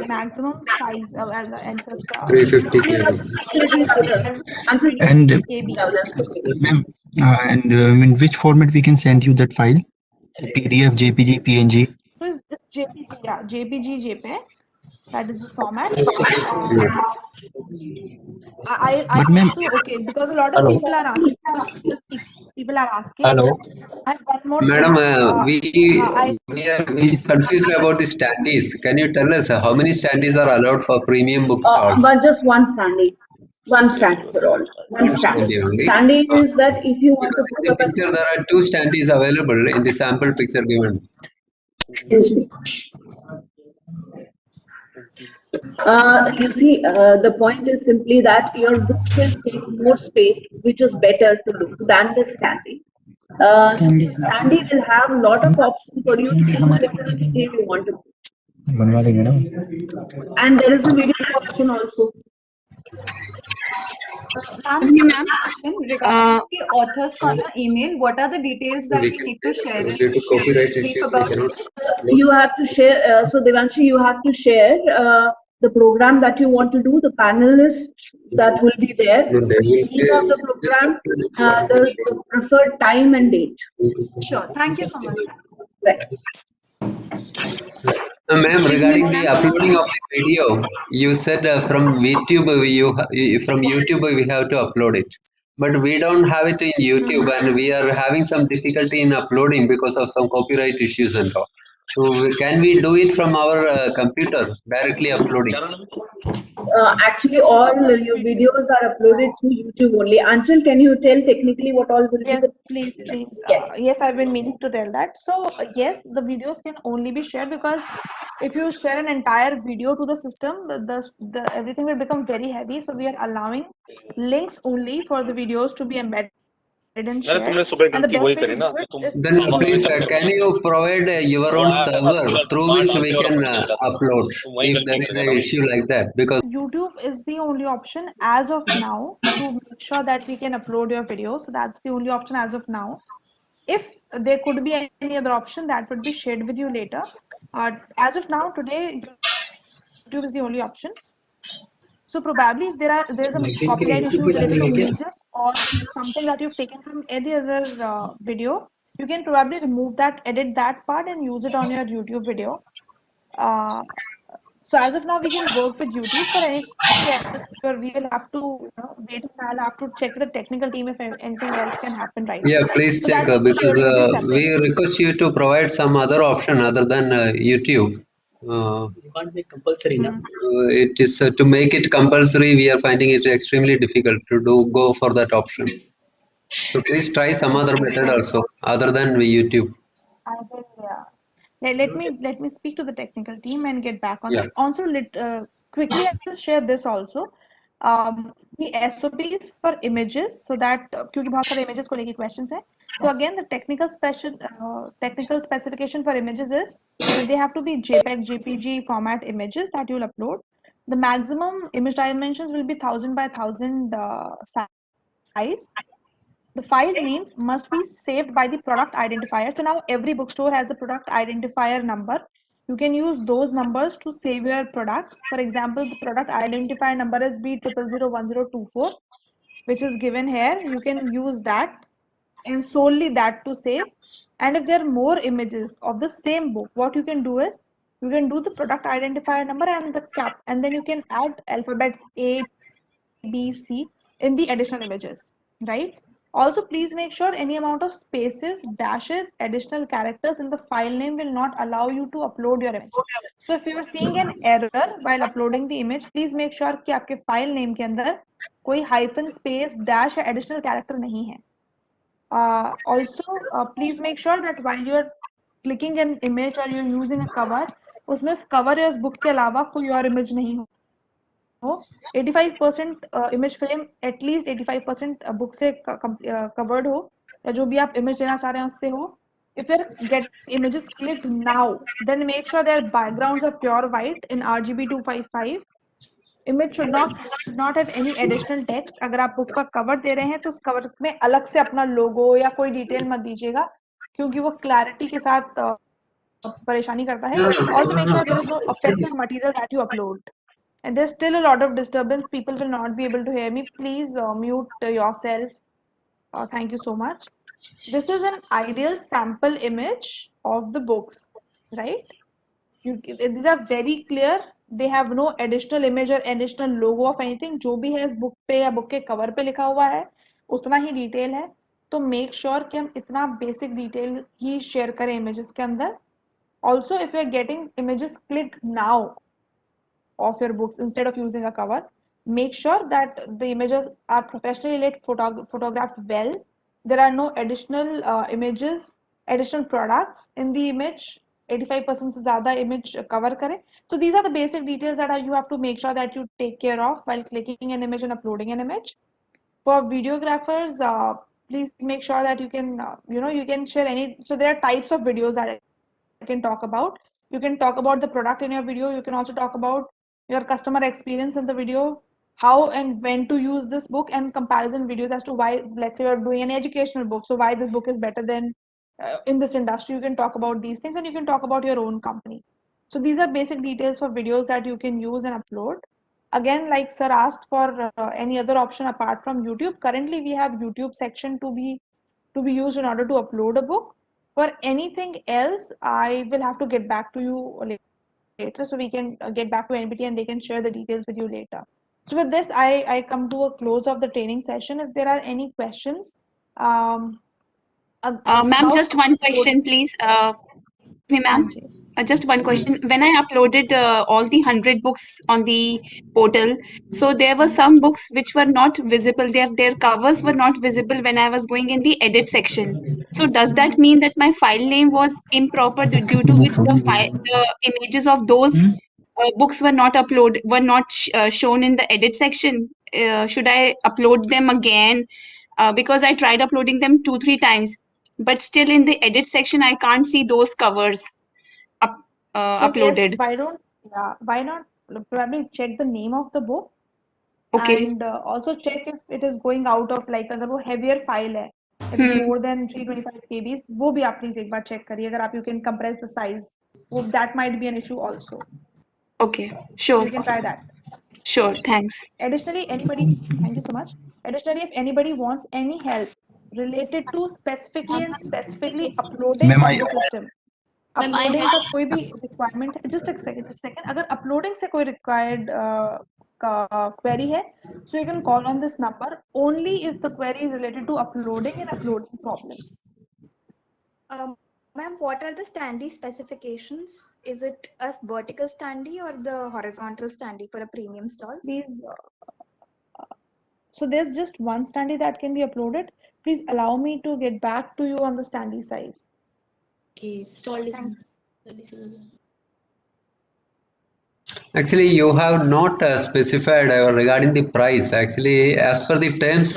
maximum size and 350 KB. And KB. ma'am, and in which format we can send you that file? PDF, JPG, PNG? So it's JPG, yeah, JPG, JPEG. That is the format. I But ma'am- also, okay, because a lot of people are asking. Hello. I have one more Madam, thing. we are confused about the standees. Can you tell us how many standees are allowed for premium book stalls? But just one standee. One stand for all. One stand. Standee is that if you want to In put the up a picture, there are 2 standees available in the sample picture given. Excuse me. You see, the point is simply that your books will take more space, which is better to look than the standee. Standee will have a lot of options for you to put whatever detail you want to put. And there is a video option also. Ma'am, question regarding the author's corner email. What are the details that we need to share? Due to copyright Brief issues, we about cannot. You have to share, so Devanshi, you have to share the program that you want to do, the panelists that will be there, No, they will the name of the program, the preferred time and date. Sure. Thank you so much. Right. Ma'am, Excuse me, regarding the ma'am. uploading of the video, you said from YouTube from YouTube we have to upload it, but we don't have it in YouTube, and we are having some difficulty in uploading because of some copyright issues and all. So can we do it from our computer directly uploading? Actually, all your videos are uploaded through YouTube only. Anchal, can you tell technically what all will be Yes, the? please, please. Yes. Yes, I've been meaning to tell that. So, yes, the videos can only be shared because if you share an entire video to the system, the everything will become very heavy. So, we are allowing links only for the videos to be embedded and मैंने shared. तुमने सुबह And the गलती best वही way करी to ना do तो it तुम is Then through please, can you provide your own server through which we can upload if there is an issue like that? Because YouTube is the only option as of now to make sure that we can upload your videos. So that's the only option as of now. If there could be any other option, that would be shared with you later. As of now, today, YouTube is the only option. So probably if there's a copyright issue related to music or something that you've taken from any other video, you can probably remove that, edit that part, and use it on your YouTube video. Uh, so as of now, we can work with YouTube. For anything else, we will have to wait, and I'll have to check with the technical team if anything else can happen right yeah, now. please So check that will be because shared with you we separately. request you to provide some other option other than YouTube. You can't make compulsory, na? It is to make it compulsory. We are finding it extremely difficult to go for that option. So please try some other method also other than YouTube. I will, yeah. Let me speak to the technical team and get back on Yeah. this. Also, quickly I'll just share this also. The SOPs for images, so that क्योंकि बहुत सारे images को लेके questions हैं. So again, the technical specification for images is that they have to be JPEG, JPG format images that you'll upload. The maximum image dimensions will be 1000 by 1000 size. The file names must be saved by the product identifier. So now every bookstore has a product identifier number. You can use those numbers to save your products. For example, the product identifier number is B0001024, which is given here. You can use that and solely that to save. And if there are more images of the same book, what you can do is you can do the product identifier number and the cap, and then you can add alphabets A, B, C in the additional images, right? Also, please make sure any amount of spaces, dashes, additional characters in the file name will not allow you to upload your image. So if you are seeing an error while uploading the image, please make sure कि आपके file name के अंदर कोई hyphen, space, dash या additional character नहीं है. Also, please make sure that while you are clicking an image or you're using a cover, उसमें उस cover या उस book के अलावा कोई और image नहीं हो. 85% image frame, at least 85% book से covered हो, या जो भी आप image देना चाह रहे हैं उससे हो. If you're getting images clicked now, then make sure their backgrounds are pure white in RGB 255. Image should not have any additional text. अगर आप book का cover दे रहे हैं तो उस cover में अलग से अपना logo या कोई detail मत दीजिएगा, क्योंकि वो clarity के साथ परेशानी करता है. Also make sure there is no offensive material that you upload. And there's still a lot of disturbance. People will not be able to hear me. Please mute yourself. Thank you so much. This is an ideal sample image of the books, right? These are very clear. They have no additional image or additional logo of anything. जो भी है इस book पे या book के cover पे लिखा हुआ है, उतना ही detail है. तो make sure कि हम इतना basic detail ही share करें images के अंदर. Also, if you are getting images clicked now of your books instead of using a cover, make sure that the images are professionally lit, photographed well. There are no additional images, additional products in the image. 85% से ज़्यादा image cover करें. So these are the basic details that you have to make sure that you take care of while clicking an image and uploading an image. For videographers, please make sure that you can, you can share any. So there are types of videos that I can talk about. You can talk about the product in your video. You can also talk about your customer experience in the video, how and when to use this book, and comparison videos as to why, let's say you're doing an educational book, so why this book is better than in this industry. You can talk about these things, and you can talk about your own company. So these are basic details for videos that you can use and upload. Again, like sir asked for any other option apart from YouTube. Currently, we have YouTube section to be used in order to upload a book. For anything else, I will have to get back to you later, so we can get back to NBT and they can share the details with you later. So with this, I come to a close of the training session. If there are any questions, Ma'am, about just one question, please. Ma'am, just one question. When I uploaded all the 100 books on the portal, so there were some books which were not visible. Their covers were not visible when I was going in the edit section. So does that mean that my file name was improper due to which the images of those books were not shown in the edit section? Should I upload them again? Because I tried uploading them 2-3 times, but still in the edit section I can't see those covers So uploaded. Yes, why not probably check the name of the book, Okay. and also check if it is going out of, like अगर वो heavier file है, if it's more than 325 kbs, वो भी आप please एक बार check करिए. अगर आप you can compress the size, that might be an issue also. Okay, sure. So you can try that. Sure, thanks. Additionally, thank you so much. Additionally, if anybody wants any help related to specifically uploading Ma'am, on the system, uploading का कोई भी requirement है, just a second, अगर uploading से कोई required query है, so you can call on this number only if the query is related to uploading and uploading problems. Ma'am, what are the standee specifications? Is it a vertical standee or the horizontal standee for a premium stall? Please, so there's just one standee that can be uploaded. Please allow me to get back to you on the standee size. Okay, stall Actually, you have not specified regarding the price. Actually, as per the terms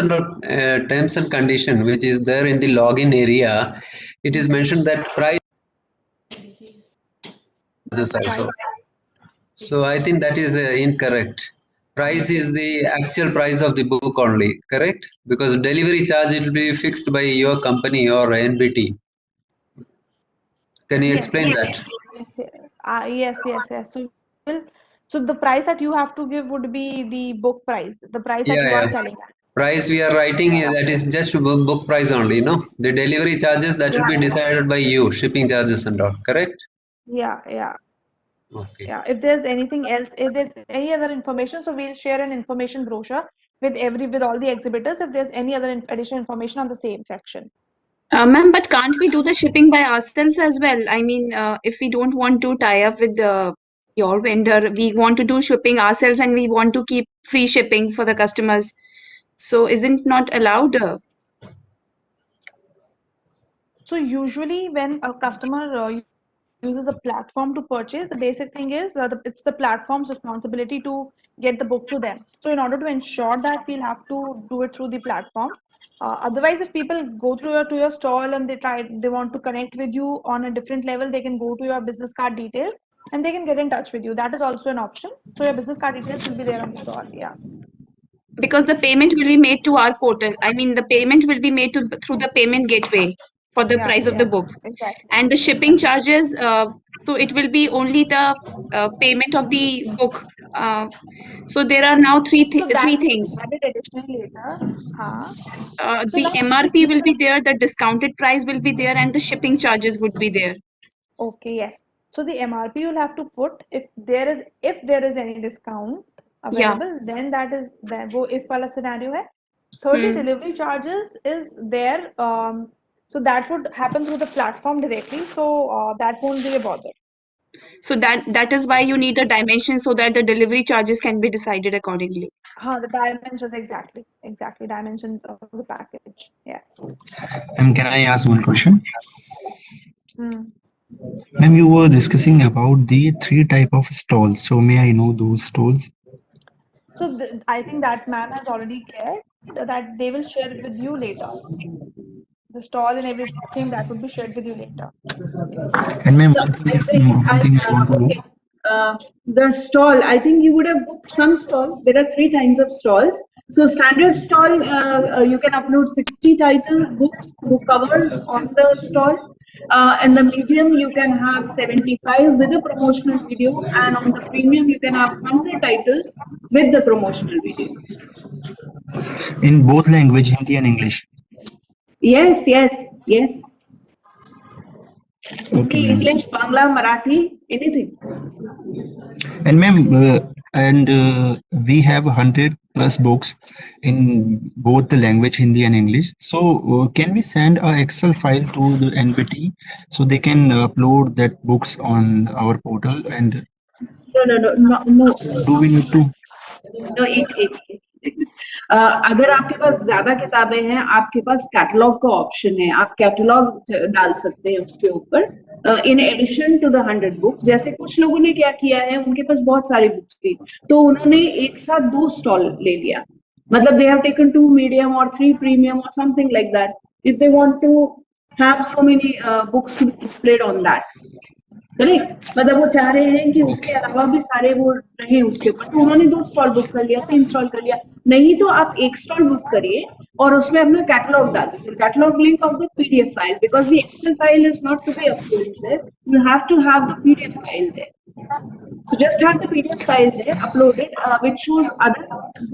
and condition which is there in the login area, it is mentioned that price is also. So I think that is incorrect. Price is the actual price of the book only, correct? Because delivery charge will be fixed by your company or NBT. Can you explain that? Yes. So the price that you have to give would be the book price, the price that you are selling at. Price we are writing that is just book price only, no? The delivery charges that will be decided by you, shipping charges and all, correct? Yeah. Okay. Yeah, if there's anything else, if there's any other information, so we'll share an information brochure with all the exhibitors if there's any other additional information on the same section. Ma'am, but can't we do the shipping by ourselves as well? I mean, if we don't want to tie up with your vendor, we want to do shipping ourselves and we want to keep free shipping for the customers. So isn't not allowed? So usually when a customer uses a platform to purchase, the basic thing is it's the platform's responsibility to get the book to them. So in order to ensure that, we'll have to do it through the platform. Otherwise, if people go through to your stall and they want to connect with you on a different level, they can go to your business card details and they can get in touch with you. That is also an option. So your business card details will be there on the stall. Yeah. Because the payment will be made to our portal. I mean, the payment will be made through the payment gateway for the price of the book. Exactly. And the shipping charges, so it will be only the payment of the book. So there are now three things. Added additionally later. So the now, MRP will be there, the discounted price will be there, and the shipping charges would be there. Okay, yes. So the MRP you'll have to put if there is any discount available, then that is वो if वाला scenario है. Thirdly, delivery charges is there. So that would happen through the platform directly. So that won't be a bother. So that is why you need a dimension so that the delivery charges can be decided accordingly. The dimensions, exactly dimensions of the package. Yes. And can I ask one question? Ma'am, you were discussing about the 3 type of stalls. So may I know those stalls? So I think that ma'am has already cleared that they will share it with you later. The stall and everything that would be shared with you later. And ma'am, one thing I want to know. the stall, I think you would have booked some stall. There are 3 kinds of stalls. So standard stall, you can upload 60 title books, book covers on the stall. In the medium, you can have 75 with a promotional video, and on the premium, you can have 100 titles with the promotional video. In both language, Hindi and English. Yes, yes, yes. Hindi, Okay, ma'am. English, Bangla, Marathi, anything. And ma'am, we have 100 plus books in both the language Hindi and English. So can we send a Excel file to the NBT so they can upload that books on our portal? And No. do we need to? No, एक अगर आपके पास ज्यादा किताबें हैं, आपके पास catalogue का option है, आप कैटलॉग डाल सकते हैं उसके ऊपर in addition to the 100 books. जैसे कुछ लोगों ने क्या किया है, उनके पास बहुत सारी बुक्स थी, तो उन्होंने एक साथ 2 स्टॉल ले लिया. मतलब they have taken 2 medium or 3 premium or something like that. If they want to have so many books to be displayed on that. Correct, मतलब वो चाह रहे हैं कि उसके अलावा भी सारे वो रहे उसके ऊपर, तो उन्होंने 2 स्टॉल बुक कर लिया, 3 स्टॉल कर लिया. नहीं तो आप 1 स्टॉल बुक करिए और उसमें अपना कैटलॉग डाल दीजिए, catalogue link of the PDF file, because the Excel file is not to be uploaded there, you have to have the PDF file there. So just have the PDF file there uploaded, which shows other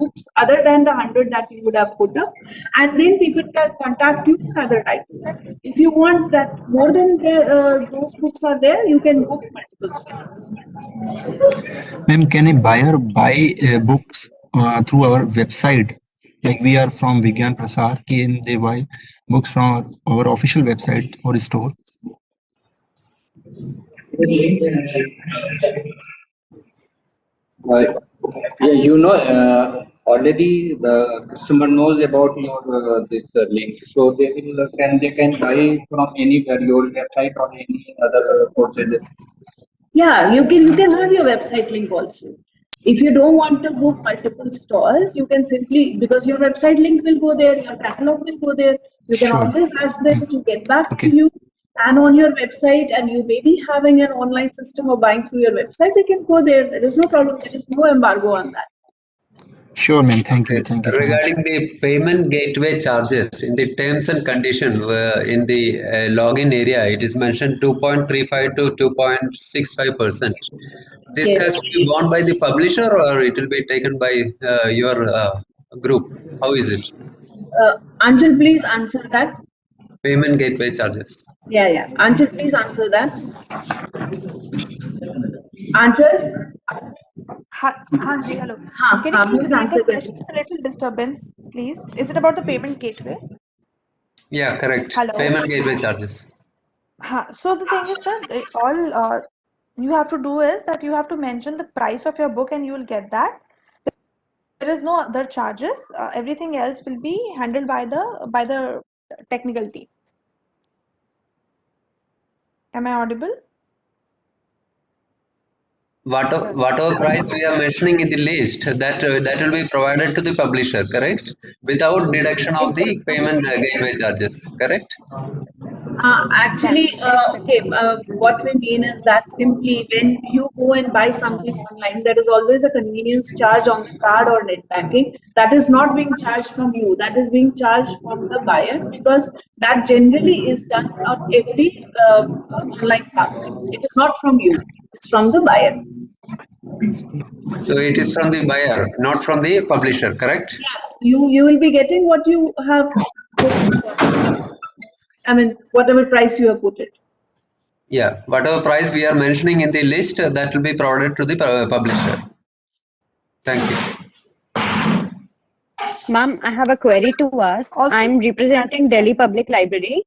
books other than the 100 that you would have put up, and then people can contact you for other titles. If you want that more than those books are there, you can book multiple stalls. Ma'am, can a buyer buy books through our website? Like we are from Vigyan Prasar, can they buy books from our official website or store? Yeah, already the customer knows about your this link, so they can buy from anywhere, your website or any other portal. Yeah, you can have your website link also. If you don't want to book multiple stalls, you can simply, because your website link will go there, your catalog will go there, you can Sure. always ask them to get back Okay. to you. And on your website, and you may be having an online system of buying through your website, they can go there. There is no problem. There is no embargo on that. Sure, ma'am. Thank you. Thank you so much. Regarding the payment gateway charges, in the terms and condition, in the login area, it is mentioned 2.35 to 2.65%. This Yes. has to be borne by the publisher, or it will be taken by your group. How is it? Anjal, please answer that. Payment gateway charges. Yeah. Anjal, please answer that. Anjal? Hanji, hello. हाँ, Can you please please repeat answer the that. question? It's a little disturbance, please. Is it about the payment gateway? Yeah, correct. Hello. Payment gateway charges. So the thing is, sir, all you have to do is that you have to mention the price of your book and you will get that. There is no other charges. Everything else will be handled by the technical team. Am I audible? Whatever price we are mentioning in the list, that will be provided to the publisher, correct? Without deduction of the payment gateway charges, correct? Actually, okay, what we mean is that simply when you go and buy something online, there is always a convenience charge on the card or net banking. That is not being charged from you. That is being charged from the buyer, because that generally is done on every online card. It is not from you. It's from the buyer. So it is from the buyer, not from the publisher, correct? You will be getting what you have put. I mean, whatever price you have put it. Yeah, whatever price we are mentioning in the list, that will be provided to the publisher. Thank you. Ma'am, I have a query to ask. Also, I'm representing Delhi Public Library.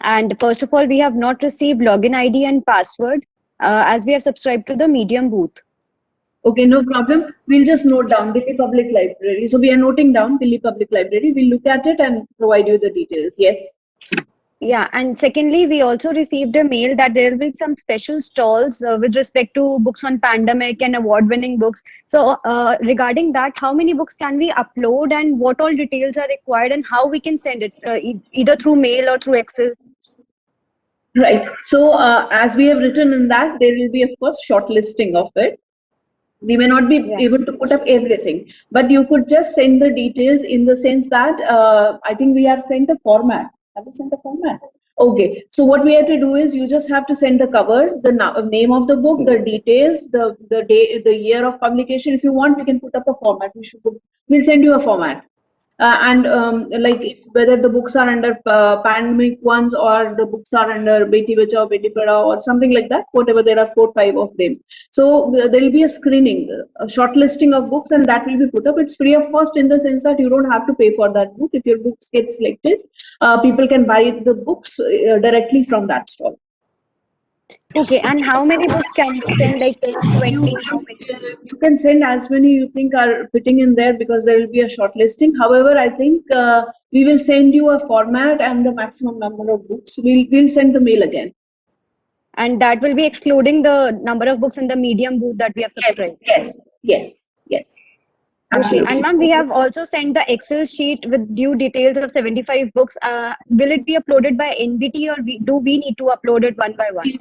And first of all, we have not received login ID and password as we are subscribed to the Medium booth. Okay, no problem. We'll just note down Delhi Public Library. So we are noting down Delhi Public Library. We'll look at it and provide you the details. Yes. Yeah, and secondly, we also received a mail that there will be some special stalls with respect to books on pandemic and award-winning books. So regarding that, how many books can we upload and what all details are required and how we can send it, either through mail or through Excel? Right. So as we have written in that, there will be of course shortlisting of it. We may not be able to put up everything, but you could just send the details in the sense that I think we have sent a format. Have we sent a format? Okay. So what we have to do is you just have to send the cover, the name of the book, the details, the day, the year of publication. If you want, we can put up a format. We'll send you a format. Like whether the books are under pandemic ones or the books are under Beti Bachao, Beti Padhao or something like that, whatever, there are 4 or 5 of them. So there will be a screening, a shortlisting of books, and that will be put up. It's free of cost in the sense that you don't have to pay for that book. If your books get selected, people can buy the books directly from that stall. Okay, and how many books can you send, like 10, 20, how many? You can send as many you think are fitting in there because there will be a shortlisting. However, I think we will send you a format and the maximum number of books. We'll send the mail again. And that will be excluding the number of books in the medium booth that we have subscribed. Yes. Okay, Absolutely. and ma'am, we have also sent the Excel sheet with due details of 75 books. Will it be uploaded by NBT or do we need to upload it one by one?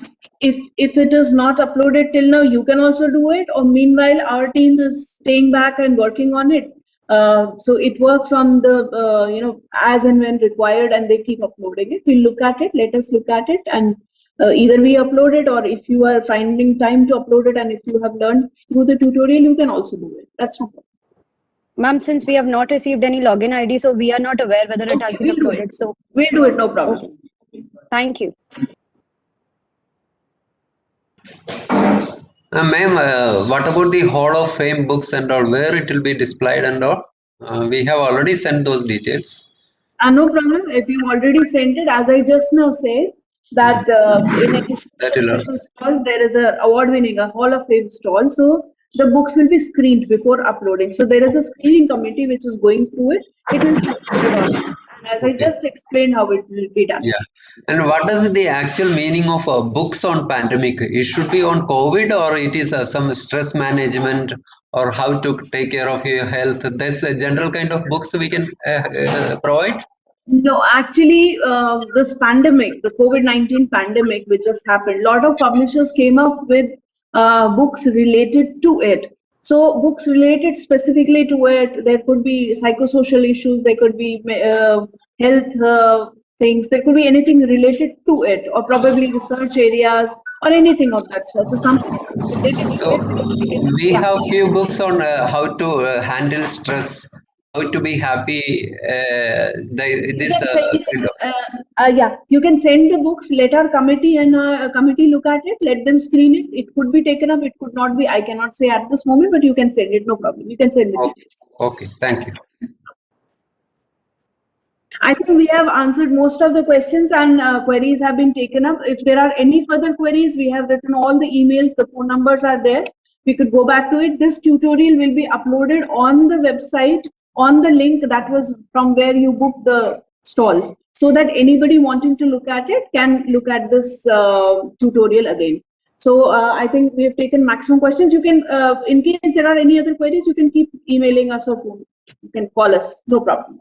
If it is not uploaded till now, you can also do it. Or meanwhile, our team is staying back and working on it. So it works on the as and when required, and they keep uploading it. We'll look at it. Let us look at it, and either we upload it, or if you are finding time to upload it, and if you have learned through the tutorial, you can also do it. That's no problem. Ma'am, since we have not received any login ID, so we are not aware whether it has been uploaded. So we'll do it, no problem. Okay. Thank you. Ma'am, what about the Hall of Fame books and all, where it will be displayed and all? We have already sent those details. No problem. If you already sent it, as I just now said, that in addition to special stalls, there is a award-winning, a Hall of Fame stall. So the books will be screened before uploading. So there is a screening committee which is going through it. It will be uploaded on it. As I just explained how it will be done. Yeah. And what is the actual meaning of books on pandemic? It should be on COVID, or it is some stress management, or how to take care of your health? There's a general kind of books we can provide? No, actually, this pandemic, the COVID-19 pandemic, which just happened, a lot of publishers came up with books related to it. So books related specifically to it, there could be psychosocial issues, there could be health things, there could be anything related to it, or probably research areas or anything of that sort. So something related So to it. we have few books on how to handle stress, how to be happy. You can send the books, let our committee and committee look at it, let them screen it. It could be taken up, it could not be. I cannot say at this moment, but you can send it, no problem. You can send it. Okay, thank you. I think we have answered most of the questions, and queries have been taken up. If there are any further queries, we have written all the emails, the phone numbers are there. We could go back to it. This tutorial will be uploaded on the website on the link that was from where you booked the stalls, so that anybody wanting to look at it can look at this tutorial again. So I think we have taken maximum questions. You can, in case there are any other queries, you can keep emailing us or phone. You can call us, no problem.